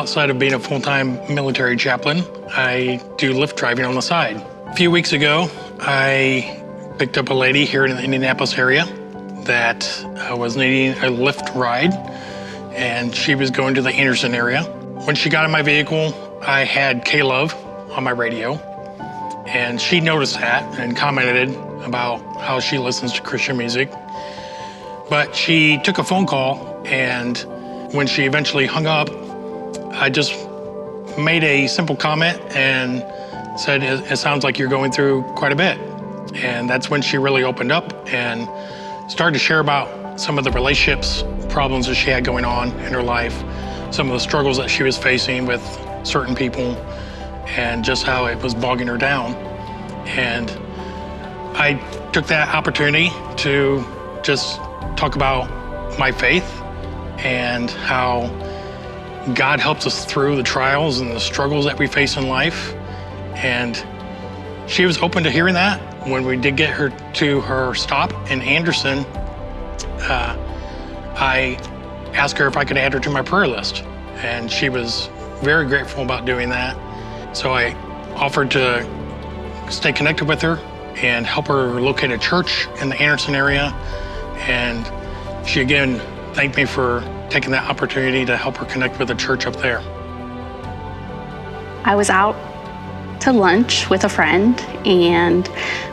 Outside of being a full-time military chaplain, I do Lyft driving on the side. A few weeks ago, I picked up a lady here in the Indianapolis area that was needing a Lyft ride, and she was going to the Anderson area. When she got in my vehicle, I had K-Love on my radio, and she noticed that and commented about how she listens to Christian music. But she took a phone call, and when she eventually hung up, I just made a simple comment and said, it sounds like you're going through quite a bit. And that's when she really opened up and started to share about some of the relationships problems that she had going on in her life, some of the struggles that she was facing with certain people, and just how it was bogging her down. And I took that opportunity to just talk about my faith and how God helps us through the trials and the struggles that we face in life. And she was open to hearing that. When we did get her to her stop in Anderson, I asked her if I could add her to my prayer list. And she was very grateful about doing that. So I offered to stay connected with her and help her locate a church in the Anderson area. And she again thanked me for taking that opportunity to help her connect with a church up there. I was out to lunch with a friend, and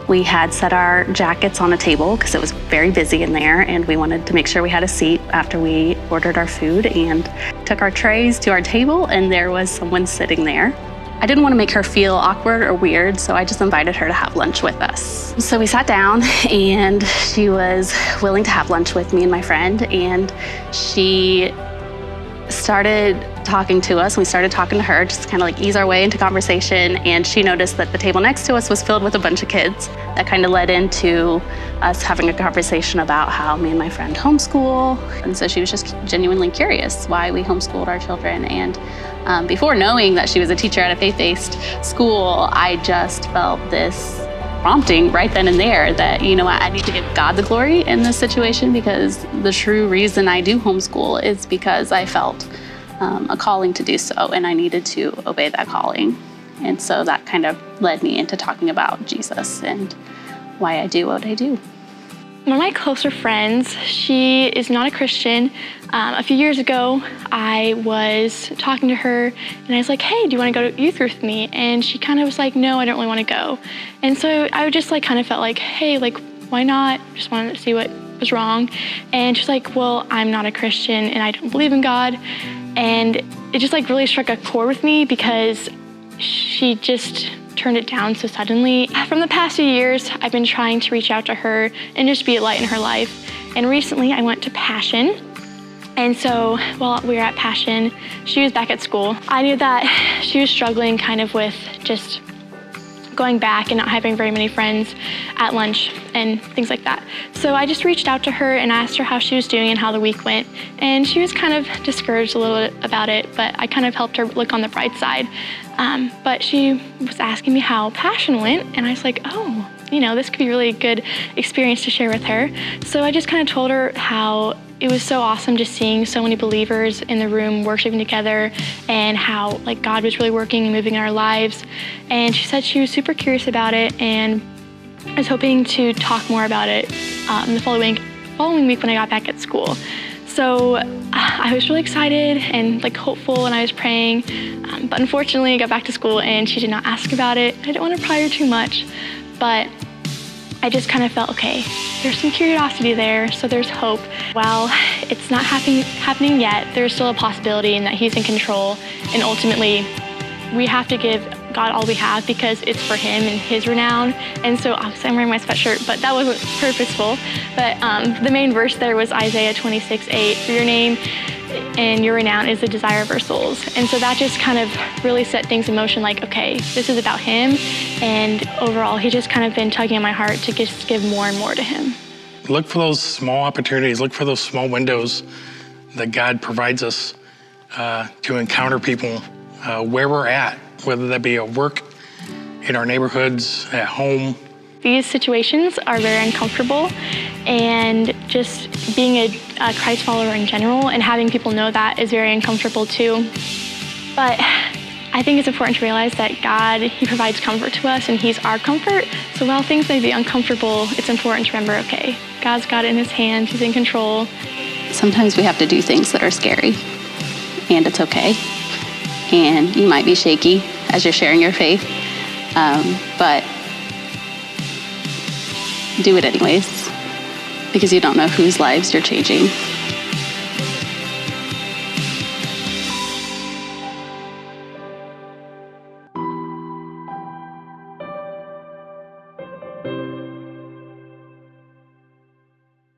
we had set our jackets on a table because it was very busy in there, and we wanted to make sure we had a seat after we ordered our food, and took our trays to our table, and there was someone sitting there. I didn't want to make her feel awkward or weird, so I just invited her to have lunch with us. So we sat down, and she was willing to have lunch with me and my friend, and she started talking to us. We started talking to her, just kind of like ease our way into conversation, and she noticed that the table next to us was filled with a bunch of kids. That kind of led into us having a conversation about how me and my friend homeschool, and so she was just genuinely curious why we homeschooled our children. And before knowing that she was a teacher at a faith-based school, I just felt this prompting right then and there that, you know what, I need to give God the glory in this situation, because the true reason I do homeschool is because I felt a calling to do so, and I needed to obey that calling. And so that kind of led me into talking about Jesus and why I do what I do. One of my closer friends, she is not a Christian. A few years ago, I was talking to her, and I was like, hey, do you want to go to youth group with me? And she kind of was like, no, I don't really want to go. And so I just like kind of felt like, hey, like, why not? Just wanted to see what was wrong. And she's like, well, I'm not a Christian, and I don't believe in God. And it just like really struck a chord with me, because she just turned it down so suddenly. From the past few years, I've been trying to reach out to her and just be a light in her life. And recently I went to Passion. And so while we were at Passion, she was back at school. I knew that she was struggling kind of with just going back and not having very many friends at lunch and things like that. So I just reached out to her and asked her how she was doing and how the week went. And she was kind of discouraged a little bit about it, but I kind of helped her look on the bright side. But she was asking me how Passion went, and I was like, oh, you know, this could be a really good experience to share with her. So I just kind of told her how it was so awesome just seeing so many believers in the room worshiping together, and how like God was really working and moving in our lives. And she said she was super curious about it, and I was hoping to talk more about it the following week when I got back at school. So I was really excited and like hopeful, and I was praying, but unfortunately I got back to school and she did not ask about it. I didn't want to pry her too much, but I just kind of felt, okay, there's some curiosity there, so there's hope. While it's not happening yet, there's still a possibility in that He's in control, and ultimately we have to give God all we have, because it's for Him and His renown. And so obviously I'm wearing my sweatshirt, but that wasn't purposeful. But the main verse there was Isaiah 26:8, for your name and your renown is the desire of our souls. And so that just kind of really set things in motion, like, okay, this is about Him. And overall, He's just kind of been tugging at my heart to just give more and more to Him. Look for those small opportunities, look for those small windows that God provides us to encounter people where we're at, whether that be at work, in our neighborhoods, at home. These situations are very uncomfortable, and just being a Christ follower in general and having people know that is very uncomfortable too. But I think it's important to realize that God, He provides comfort to us, and He's our comfort. So while things may be uncomfortable, it's important to remember, okay, God's got it in His hands, He's in control. Sometimes we have to do things that are scary, and it's okay. And you might be shaky as you're sharing your faith, but do it anyways, because you don't know whose lives you're changing.